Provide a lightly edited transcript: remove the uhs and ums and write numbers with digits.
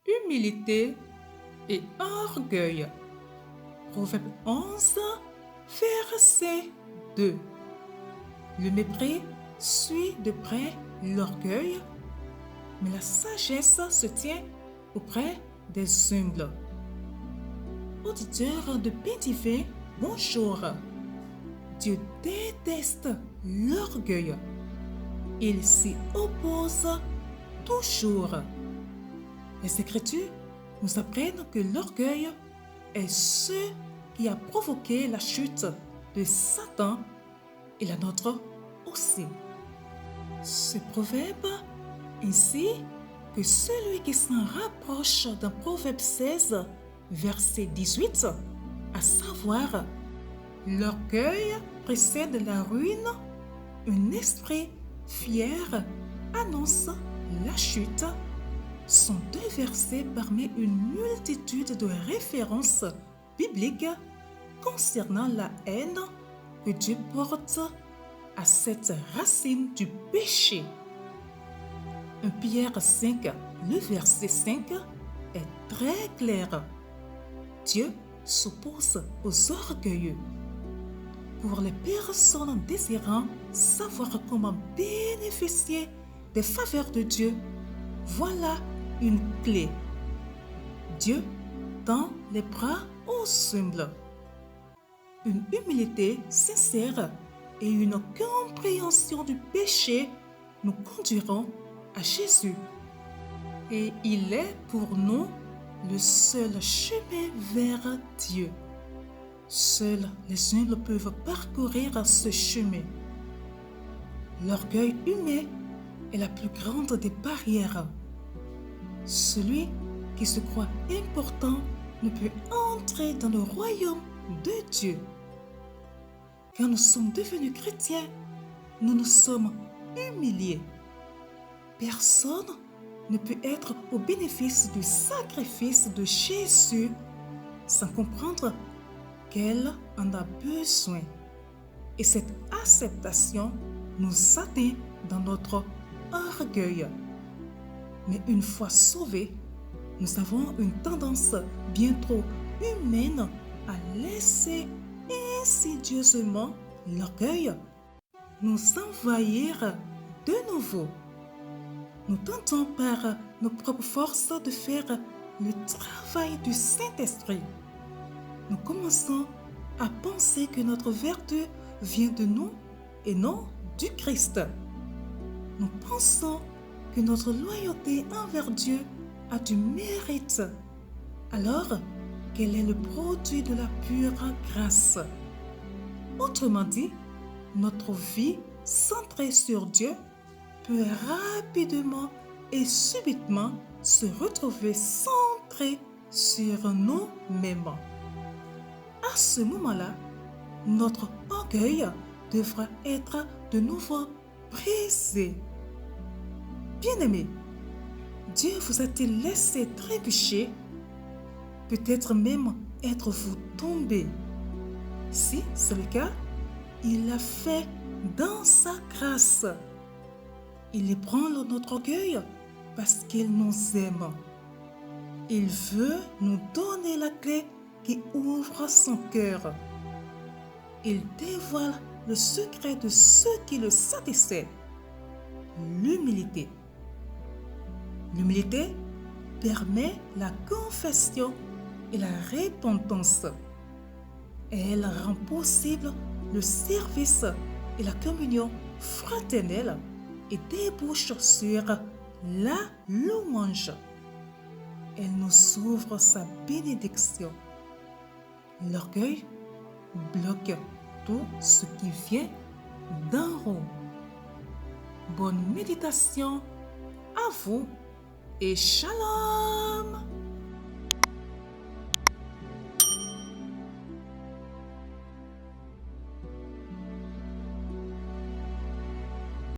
humilité et orgueil. Proverbe 11, verset 2. Le mépris suit de près l'orgueil, mais la sagesse se tient auprès des humbles. Auditeur de Paix Divin, bonjour. Dieu déteste l'orgueil. Il s'y oppose toujours. Les Écritures nous apprennent que l'orgueil est ce qui a provoqué la chute de Satan et la nôtre aussi. Ce proverbe ainsi que celui qui s'en rapproche d'un proverbe 16, verset 18, à savoir l'orgueil précède la ruine, un esprit fier annonce la chute, sont deux versets parmi une multitude de références bibliques concernant la haine que Dieu porte à cette racine du péché. 1 Pierre 5, le verset 5 est très clair. Dieu s'oppose aux orgueilleux. Pour les personnes désirant savoir comment bénéficier des faveurs de Dieu, voilà une clé. Dieu tend les bras aux humbles. Une humilité sincère et une compréhension du péché nous conduiront à Jésus. Et il est pour nous le seul chemin vers Dieu. Seuls les humbles peuvent parcourir ce chemin. L'orgueil humain est la plus grande des barrières. Celui qui se croit important ne peut entrer dans le royaume de Dieu. Quand nous sommes devenus chrétiens, nous nous sommes humiliés. Personne ne peut être au bénéfice du sacrifice de Jésus sans comprendre qu'elle en a besoin. Et cette acceptation nous atteint dans notre orgueil. Mais une fois sauvés, nous avons une tendance bien trop humaine à laisser insidieusement l'orgueil nous envahir de nouveau. Nous tentons par nos propres forces de faire le travail du Saint-Esprit. Nous commençons à penser que notre vertu vient de nous et non du Christ. Nous pensons que notre loyauté envers Dieu a du mérite, alors qu'elle est le produit de la pure grâce. Autrement dit, notre vie centrée sur Dieu peut rapidement et subitement se retrouver centrée sur nous-mêmes. À ce moment-là, notre orgueil devra être de nouveau brisé. Bien-aimés, Dieu vous a-t-il laissé trébucher? Peut-être même êtes-vous tombé. Si c'est le cas, il l'a fait dans sa grâce. Il ébranle notre orgueil parce qu'il nous aime. Il veut nous donner la clé qui ouvre son cœur. Il dévoile le secret de ce qui le satisfait. L'humilité. L'humilité permet la confession et la repentance. Elle rend possible le service et la communion fraternelle et débouche sur la louange. Elle nous ouvre sa bénédiction. L'orgueil bloque tout ce qui vient d'en haut. Bonne méditation à vous et shalom!